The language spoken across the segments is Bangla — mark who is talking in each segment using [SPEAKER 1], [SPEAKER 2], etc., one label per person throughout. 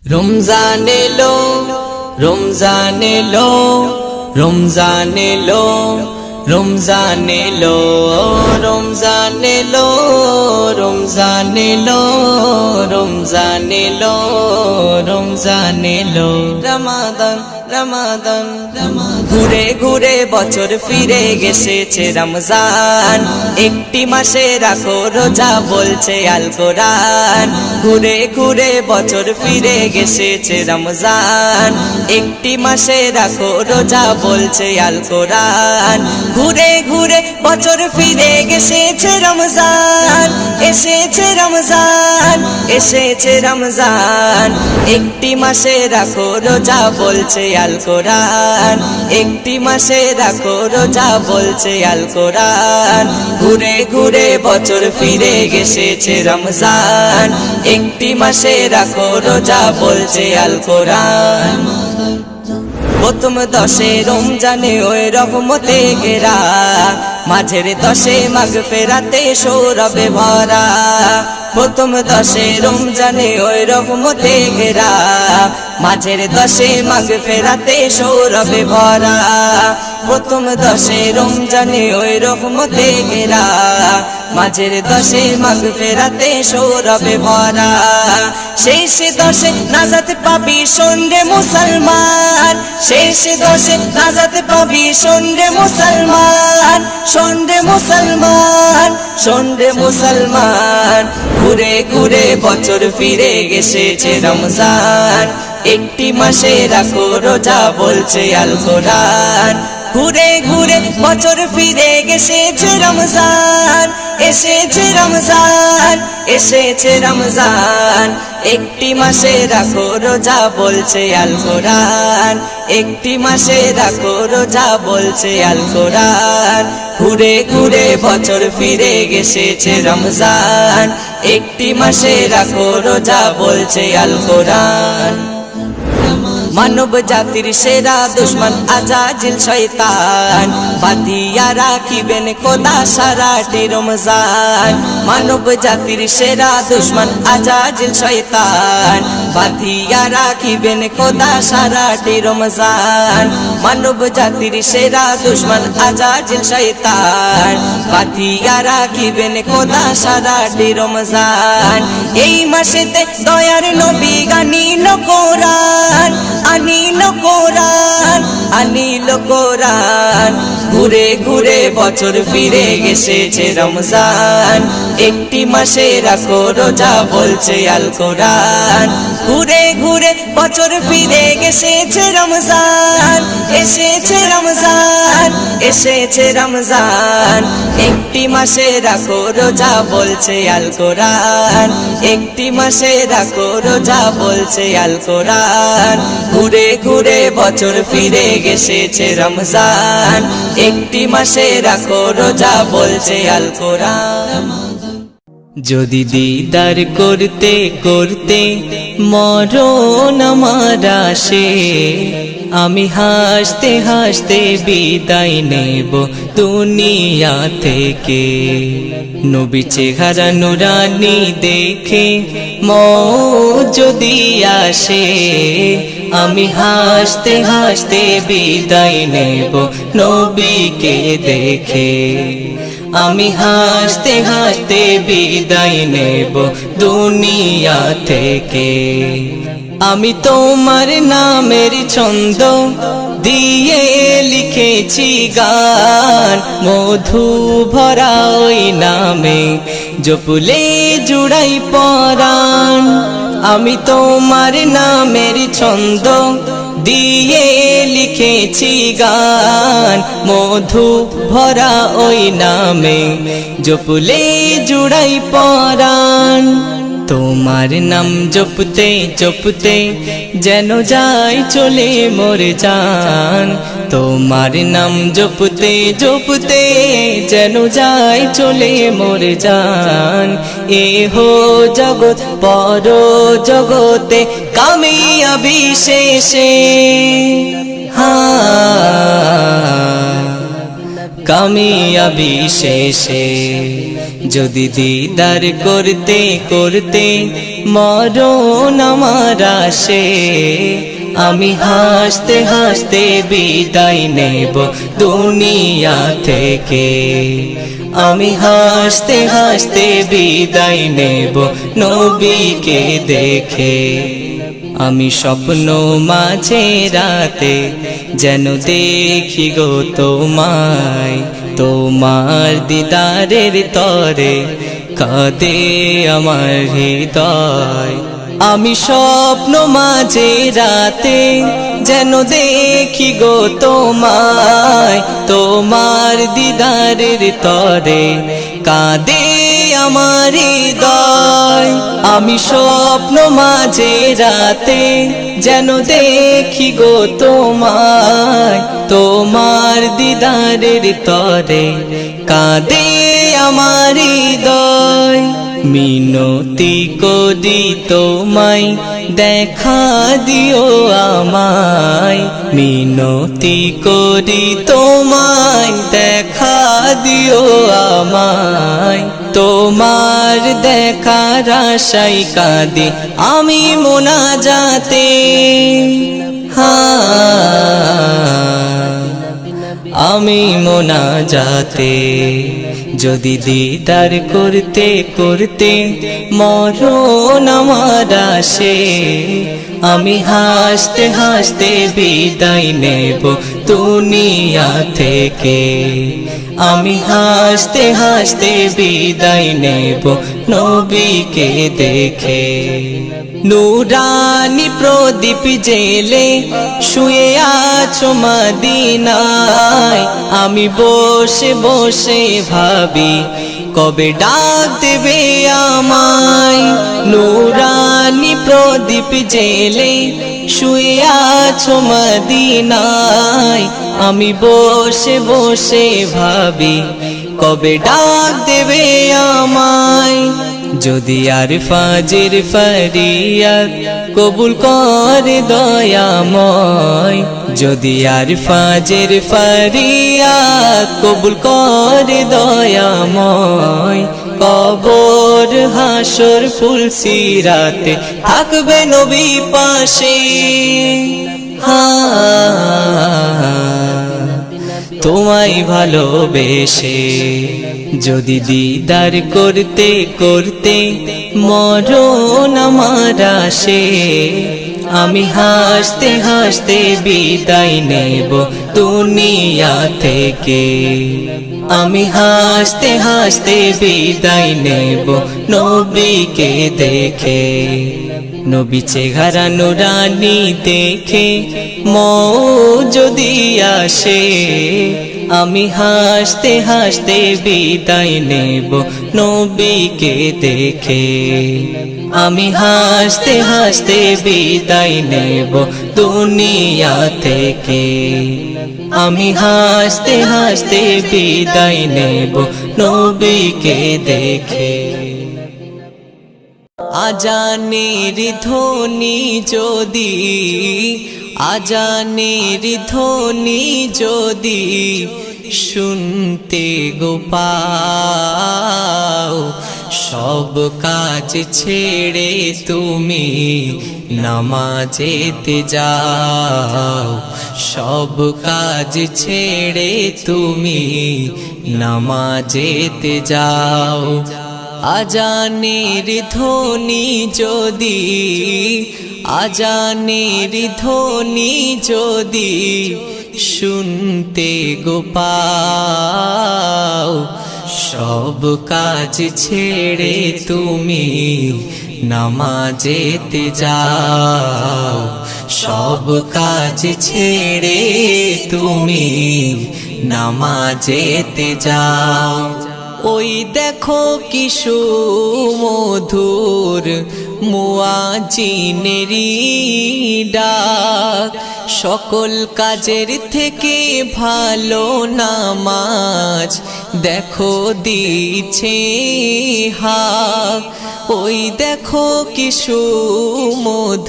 [SPEAKER 1] রমজান এলো, রমজান এলো, রমজান এলো, রমজান এলো, রমজান এলো, রমজান এলো, রমজান এলো, রমজান এলো। রমাদান রমাদান ঘুরে ঘুরে বছর ফিরে গেছে রমজান, একটি মাসে রাখো রোজা বলছে আল কোরআন। ঘুরে ঘুরে বছর ফিরে গেছে রমজান, একটি মাসে রাখো রোজা বলছে আল কোরআন। ঘুরে ঘুরে বছর ফিরে গেছে রমজান, এসেছে রমজান, এসেছে রমজান, একটি মাসে রাখো রোজা বলছে আল কোরআন। একটি মাসে রাখো রোজা বলছে আল কোরআন। ঘুরে ঘুরে বছর ফিরে গেছে রমজান, একটি মাসে রাখো রোজা বলছে আল কোরআন। প্রথম দশে রমজানে ওই রহমতে ঘেরা, মাঝের দশে মাগফিরাতে সৌরভে ভরা। প্রথম দশে রমজানে ওই রহমতে ঘেরা, মাঝের দশে মাগফিরাতে সৌরভে ভরা। প্রথম দশে রমজানে ওই রহমতে ঘেরা, মাঝের দশে মাগফিরাতে সৌরভে ভরা। শেষ দশে নাজাত পাবি শোন রে মুসলমান, শেষ দশে নাজাত পাবি শোন রে মুসলমান, শোন রে মুসলমান, শোন রে মুসলমান। ঘুরে ঘুরে বছর ফিরে গেছে রমজান, একটি মাসে রাখো রোজা বলছে আল কোরআন। ঘুরে ঘুরে বছর ফিরে গেছে রমজান, এসেছে রমজান, এসেছে রমজান, একটি মাসে রাখো রোজা বলছে আল কোরআন। একটি মাসে রাখো রোজা বলছে আল কোরআন। ঘুরে ঘুরে বছর ফিরে গেছে রমজান, একটি মাসে রাখো রোজা বলছে আল কোরআন। মানব জাতির সেরা দুশ্মন আজাজিল শয়তান, বাঁধিয়া রাখিবেন খোদা সারাটি রমজান। মানব জাতির সেরা দুশ্মন আজাজিল শয়তান, বাঁধিয়া রাখিবেন খোদা সারাটি রমজান। মানব জাতির সেরা দুশ্মন আজাজিল শয়তান, বাঁধিয়া রাখিবেন খোদা সারাটি রমজান। এই মাসেতে দয়ার নবী গানিল কোরআন, আনিল কোরআন, আনিল কোরআন। ঘুরে ঘুরে বছর ফিরে গেছে রমজান, একটি মাসে রাখো রোজা বলছে আল কোরআন। ঘুরে ঘুরে বছর ফিরে গেছে রমজান, এসেছে রমজান, এসেছে রমজান, একটি মাসে রাখো রোজা বলছে আল কোরআন। একটি মাসে রাখো রোজা বলছে আল কোরআন। ঘুরে ঘুরে বছর ফিরে গেছে রমজান, একটি মাসে রাখো রোজা বলছে আল কোরআন। যদি দিদার করতে করতে মরণ আমার আসে, আমি হাসতে হাসতে বিদায় নেব দুনিয়া থেকে। নবী চেহারা নুরানি দেখে মওত যদি আসে, আমি হাসতে হাসতে বিদায় নেব নবীকে দেখে। আমি হাসতে হাসতে বিদায় নেব দুনিয়া থেকে। আমি তোমার নামের ছন্দ দিয়ে লিখেছি গান, মধু ভরা ওই নামে জপলে জুড়াই পরাণ। আমি তোমার নামের ছন্দ দিয়ে লিখেছি গান, মধু ভরা ওই নামে জপলে জুড়াই পরাণ। তোমার নাম জপতে জপতে যেন যাই চলে মোর জান। তোমার নাম জপতে জপতে যেন যাই চলে মোর জান। এহো জগৎ পর জগতে কামিয়াবি শেষে, কামিয়াবি শেষে যদি দিদার করতে করতে মরণ আমার আসে, আমি হাসতে হাসতে বিদায় নেব দুনিয়া থেকে, আমি হাসতে হাসতে বিদায় নেব নবীকে দেখে। আমি স্বপ্ন মাঝে রাতে যেন দেখি গো তোমায়, তোমার দিদারের তরে কাঁদে আমার হৃদয়। আমি স্বপ্ন মাঝে রাতে যেন দেখি গো তোমায়, তোমার দিদারের তরে কাঁদে আমার হৃদয়। আমি স্বপ্ন মাঝে রাতে যেন দেখি গো তোমায়, তোমার দিদারের তরে কাঁদে আমার হৃদয়। মিনতি করি তোমায় দেখা দিও আমায়, মিনতি করি তোমায় দেখা দিও আমায়। তোমার দেখার আশায় কাঁদি আমি মোনাজাতে, আমি মোনাজাতে। যদি দিদার করতে করতে মরণ আমার আসে, আমি হাসতে হাসতে বিদায় নেব দুনিয়া থেকে, আমি হাসতে হাসতে বিদায় নেব নবীকে দেখে। নূরানি প্রদীপ জেলে শুয়ে আছো মদিনায়, আমি বসে বসে ভাবি কবে ডাক দেবে আমায়। নূরানি প্রদীপ জেলে শুয়ে আছো মদিনায়, আমি বসে বসে ভাবি কবে ডাক দেবে আমায়। যদি আর ফাজির ফরিয়াদ কবুল করে দয়াময়, যদি আর ফাজির ফরিয়াদ কবুল করে দয়াময়। কবর হাসর ফুলসিরাতে থাকবে নবী পাশে, তোমায় ভালোবেসে। যদি দিদার করতে করতে মরণ আমার আসে, আমি হাসতে হাসতে বিদায় নেব দুনিয়া থেকে, আমি হাসতে হাসতে বিদায় নেব নবীকে দেখে। নবী চেহারা নুরানি দেখে মৌ যদি আসে, আমি হাসতে হাসতে বিদায় নেব নবীকে দেখে, আমি হাসতে হাসতে বিদায় নেব দুনিয়া থেকে, আমি হাসতে হাসতে বিদায় নেব নবীকে দেখে। আজানের ধ্বনি যদি, আজানের ধ্বনি যদি শুনতে গো পাও, সব কাজ ছেড়ে তুমি নামাজেতে যাও, সব কাজ ছেড়ে তুমি নামাজেতে যাও। আজানের ধ্বনি যদি, আজানের ধ্বনি যদি শুনতে গো পাও, সব কাজ ছেড়ে তুমি নামাজেতে যাও, সব কাজ ছেড়ে তুমি নামাজেতে যাও। ওই দেখো কি সুমধুর মুয়াজ্জিনেরি ডাক, সকল কাজের থেকে ভালো নামাজ দেখো দিছে হাক, ওই দেখো কি সুমধুর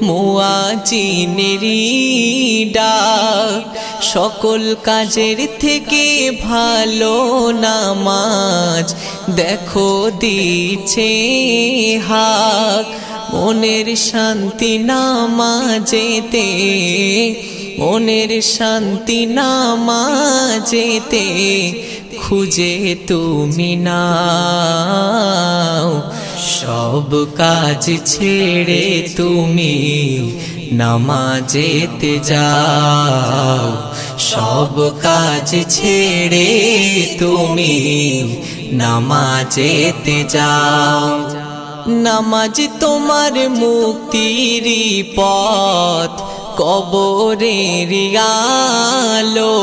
[SPEAKER 1] মুয়াজ্জিনেরই ডাক। সকল কাজের থেকে ভালো নামাজ, দেখো দিছে হাক। মনের শান্তি নামাজেতে, মনের শান্তি নামাজেতে খুঁজে তুমি নাও। সব কাজ ছেড়ে তুমি নামাজেতে যাও, সব কাজ ছেড়ে তুমি নামাজেতে যাও। নামাজ তোমার মুক্তির পথ, কবরের আলো।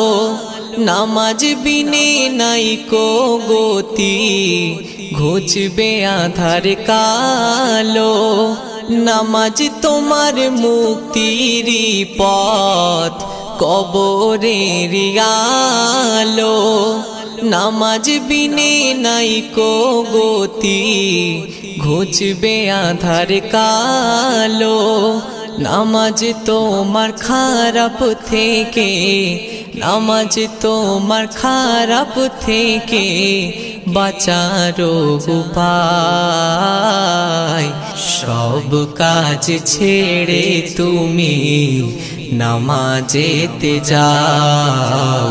[SPEAKER 1] নামাজ বিনে নাই কো গতি, ঘুচবে আধার কালো। নামাজ তোমার মুক্তির পথ, কবরের আলো। নামাজ বিনে নাই কো গতি, ঘুচবে আধার কালো। নামাজ তোমার খারাপ থেকে, নামাজ তোমার খারাপ থেকে বাঁচার উপায়। সব কাজ ছেড়ে তুমি নামাজেতে যাও,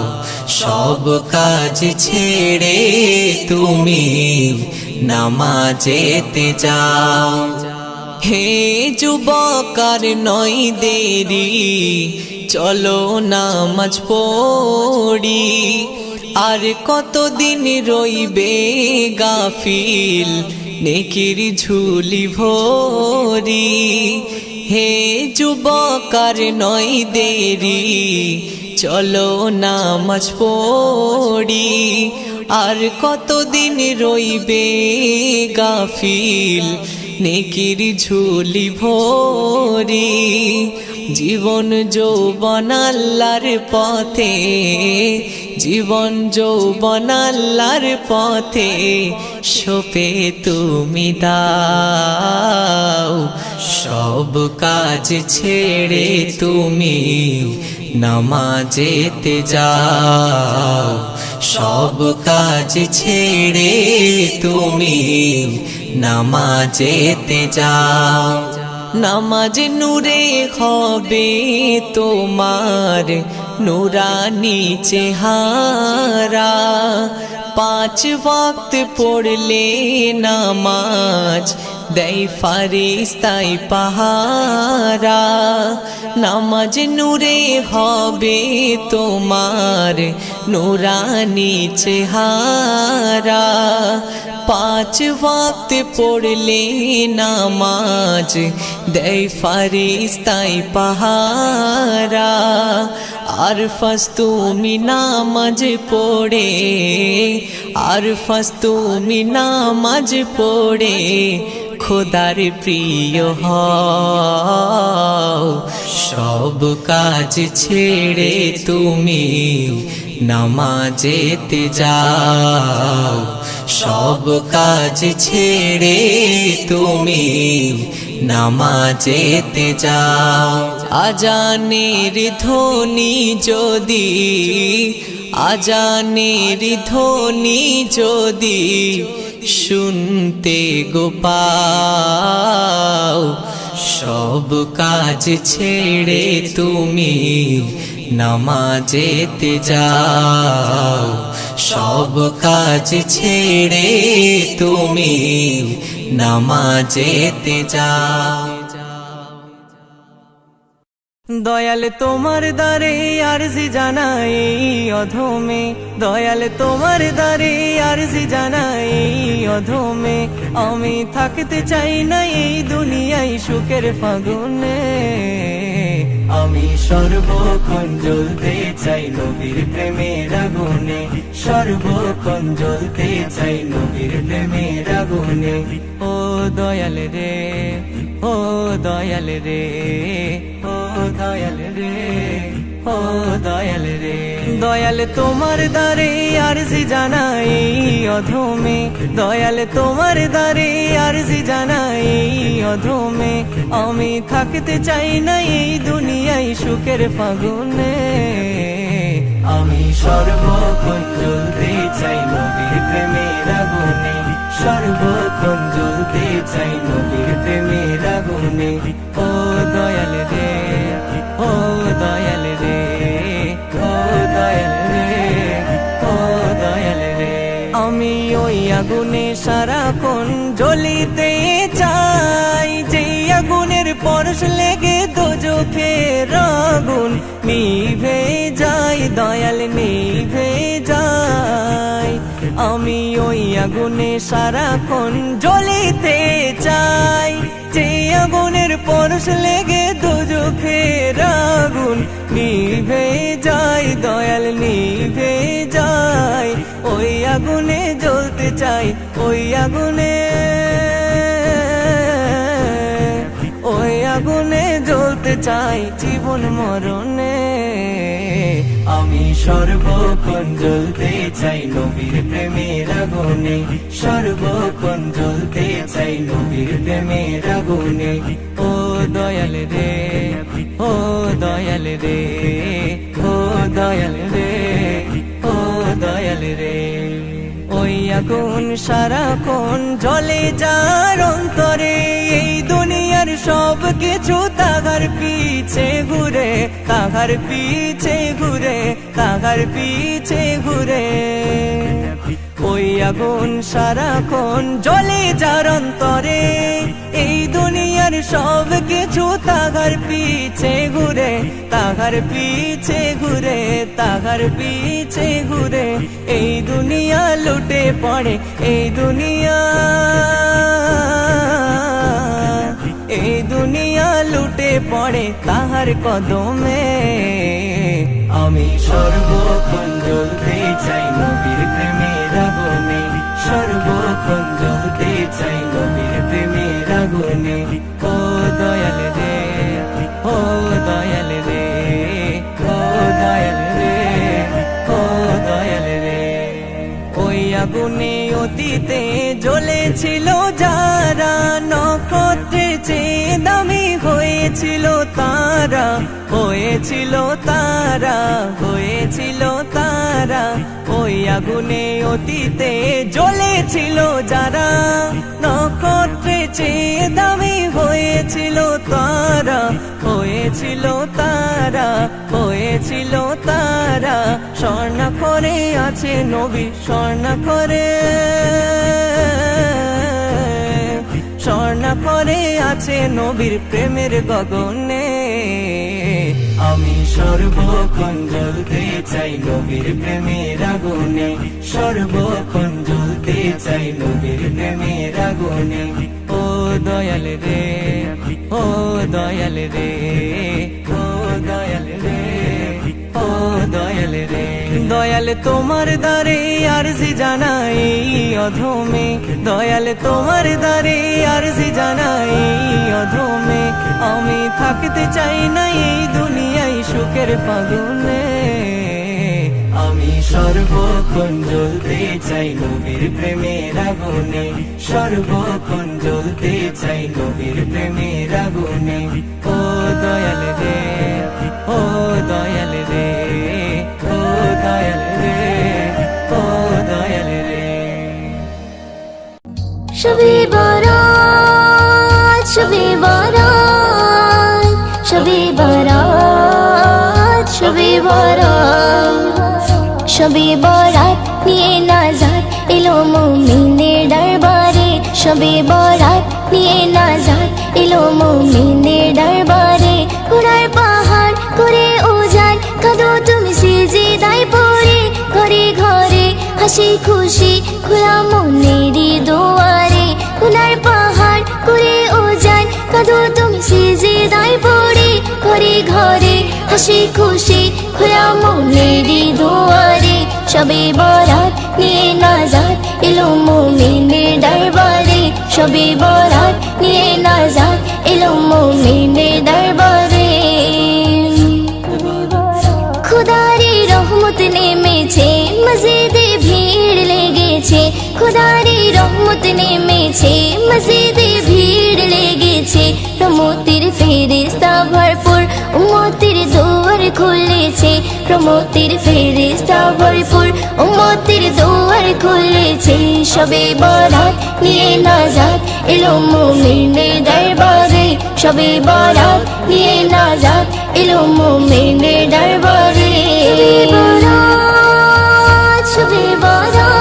[SPEAKER 1] সব কাজ ছেড়ে তুমি নামাজেতে যাও। হে যুবকার নয় দেরি, চলো নামাজ পড়ি। আর কতদিন রইবে গাফিল, নেকির ঝুলি ভরি। হে যুবকার নয় দেরি, চলো নামাজ পড়ি। আর কতদিন রইবে গাফিল, নেকির ঝুলি ভরি। জীবন যৌবন আল্লাহর পথে, জীবন যৌবন আল্লাহর পথে সপে তুমি দাও। সব কাজ ছেড়ে তুমি নামাজেতে যাও, সব কাজ ছেড়ে তুমি নামাজেতে যাও। নামাজ নূরে হবে তোমার নুরানি চেহারা। 5 ওয়াক্ত পড়লে নামাজ দেয় ফারিস্তাই পাহারা। নামাজ নূরে হবে তোমার নুরানি চেহারা। 5 ওয়াক্ত পড়লে নামাজ দেয় ফারিস্তাই পাহারা। আর ফাস তুমি নামাজ পড়ে, আর ফাস তুমি নামাজ পড়ে খোদার প্রিয় হও। সব কাজ ছেড়ে তুমি নামাজেতে যাও, সব কাজ ছেড়ে তুমি নামাজেতে যাও। আজানের ধ্বনি যদি, আজানের ধ্বনি যদি শুনতে গো পাও। সব কাজ ছেড়ে তুমি নামাজেতে যাও, সব কাজ ছেড়ে তুমি নামাজেতে যাও।
[SPEAKER 2] দয়াল তোমার দ্বারে আরজি জানাই অধমে, দয়াল তোমার দ্বারে আরজি জানাই অধমে। আমি থাকতে চাই না এই দুনিয়ায় সুখের ফাগুনে। আমি সর্বক্ষণ জ্বলতে চাই নবীর প্রেমের আগুনে, সর্বক্ষণ জ্বলতে চাই নবীর প্রেমের আগুনে। ও দয়াল রে, ও দয়াল রে, ও দয়াল রে, ও ও দয়াল রে দয়াল তোমার দ্বারে আরজি জানাই অধমে দয়াল তোমার দ্বারে আরজি জানাই অধমে আমি থাকতে চাই না এই দুনিয়ায় সুখের ফাগুনে আমি সর্বক্ষণ জ্বলতে চাই নবীর প্রেমের আগুনে সর্বক্ষণ জ্বলতে চাই নবীর প্রেমের আগুনে ও দয়াল রে ও দয়াল রে ও দয়াল রে ও দয়াল রে আমি ওই আগুনে সারাক্ষণ জ্বলিতে চাই যে আগুনের পরশ লেগে দোজখের আগুন নিভে যায় দয়াল নিভে যায় আমি ওই আগুনে সারাক্ষণ জ্বলিতে চাই যে আগুনের পরশ লেগে দোজখের আগুন নিভে যায় দয়াল নিভে যায় ওই আগুনে জ্বলতে চাই ওই আগুনে ওই আগুনে জ্বলতে চাই জীবন মরণে আমি সর্বক্ষণ জ্বলতে চাই নবীর প্রেমের আগুনে সর্বক্ষণ জ্বলতে চাই নবীর প্রেমের আগুনে ও দয়াল রে ও দয়াল রে ও দয়াল রে ও দয়াল রে ওই আগুন সারাক্ষণ জ্বলে যার অন্তরে এই দুনিয়ার সব কিছু তাহার পিছে ঘুরে তাহার পিছে ঘুরে তাহার পিছে ঘুরে ওই আগুন সারাক্ষণ জ্বলে যার অন্তরে এই দুনিয়ার সব কিছু তাহার পিছে ঘুরে তাহার পিছে ঘুরে তাহার পিছে ঘুরে এই দুনিয়া লুটে পড়ে এই দুনিয়া লুটে পড়ে তাহার কদমে আমি সর্বক্ষণ জ্বলতে চাই নবীর প্রেমের আগুনে সর্বক্ষণ জ্বলতে চাই নবীর প্রেমের আগুনে ও দয়াল রে ও দয়াল রে ও দয়াল রে ও দয়াল রে ওই আগুনে অতীতে জ্বলেছিল যারা নক্ষত্রে চেয়ে দামি হয়েছিল তারা হয়েছিল তারা হয়েছিল তারা ওই আগুনে অতীতে জ্বলেছিল যারা নক্ষত্রে চেয়ে দামি হয়েছিল তারা হয়েছিল তারা হয়েছিল তারা স্বর্ণাক্ষরে আছে নবী স্বর্ণাক্ষরে স্বর্ণাক্ষরে আছে নবীর প্রেমের গগনে আমি সর্বক্ষণ জ্বলতে চাই নবীর প্রেমের আগুনে সর্বক্ষণ জ্বলতে চাই নবীর প্রেমের আগুনে ও দয়াল রে ও দয়াল রে ও দয়াল রে ও দয়াল রে দয়াল তোমার দ্বারে আরজি জানাই অধমে দয়াল তোমার দ্বারে আরজি জানাই অধমে আমি থাকতে চাই না এই দুনিয়ায় সুখের ফাগুনে আমি সর্বক্ষণ জ্বলতে চাই নবীর প্রেমের আগুনে সর্বক্ষণ জ্বলতে চাই নবীর প্রেমের আগুনে ও দয়াল রে ও দয়াল রে ও দয়াল রে ও দয়াল রে
[SPEAKER 3] শবে বরাত শবে বরাত শবে বরাত শবে বরাত শবে বরাত নিয়ে নাজাত এলো মুমিনের দরবারে শবে বরাত নিয়ে নাজাত এলো মুমিনের দরবারে ঘোড়ার পাহাড় করে উজান কাঁদো তুমি সিজদায় পড়ে ঘরে ঘরে হাসি খুশি খোলা মনেরই দুয়ারে ঘোড়ার পাহাড় করে উজান কাঁদো তুমি সিজদায় পড়ে ঘরে ঘরে হাসি খুশি খোলা মনেরই দুয়ারে শবে বরাত নিয়ে নাজাত এলো মুমিনের দরবারে শবে বরাত নিয়ে নাজাত এলো মুমিনের দরবারে শবে বরাত রহমত নেমেছে মসজিদে ভিড় লেগেছে রহমতের ফেরেশতা ভরপুর উম্মতের দুয়ার খুলেছে রহমতের ফেরেশতা ভরপুর উম্মতের দুয়ার খুলেছে শবে বরাত নিয়ে নাজাত এলো মুমিনের দরবারে শবে বরাত নিয়ে নাজাত এলো মুমিনের দরবারে শবে বরাত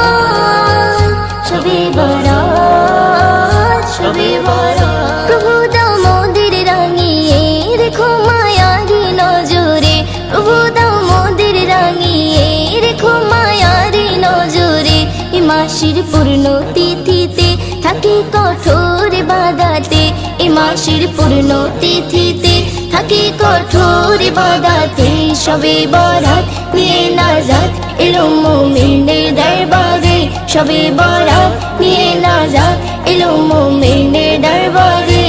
[SPEAKER 3] শবে বরাত শবে বরাত প্রভু দাও মোদের রাঙিয়ে রেখো মায়ারি নজরে প্রভু দাও মোদের রাঙিয়ে রেখো মায়ারি নজরে এ মাসের পূর্ণ তিথিতে থাকি কঠোর বাদাতে এ মাসের পূর্ণ তিথিতে থাকি কঠোর বাদাতে শবে বরাত নিয়ে নাজাত এলো মুমিনের দরবারে শবে বরাত নিয়ে নাজাত এলো মুমিনের দরবারে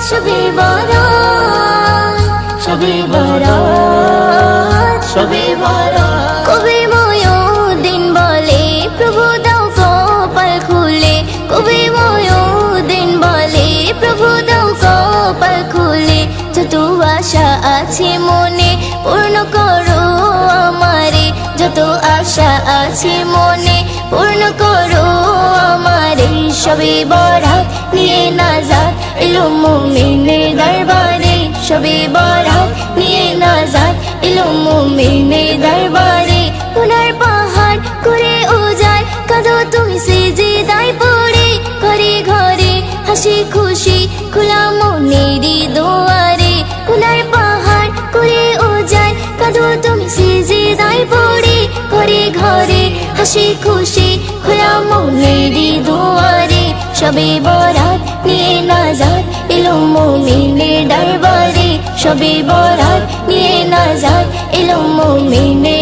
[SPEAKER 3] শবে বরাত শবে বরাত শবে বরাত কবে ময়ূরদিন বলে প্রভু দাও কপাল খুলে কবে ময়ূরদিন বলে প্রভু দাও কপাল খুলে যত আশা আছে মনে পূর্ণ করো আমারে যত আশা আছে মনে পূর্ণ করো আমারে শবে বরাত নিয়ে নাজাত এলো মুমিনের দরবারে শবে বরাত নিয়ে নাজাত এলো মুমিনের দরবারে গুনার পাহাড় করে উজাড় কাঁদো তুমি সিজদায় পড়ে ঘরে ঘরে হাসি খুশি খোলা মনেরই দুয়ারে গুনার পাহাড় করে উজাড় কাঁদো তুমি সিজদায় পড়ে ঘরে ঘরে হাসি খুশি খোলা মনেরই দুয়ারে শবে বরাত নিয়ে নাজাত এলো মুমিনের দরবারে শবে বরাত নিয়ে নাজাত এলো মুমিনের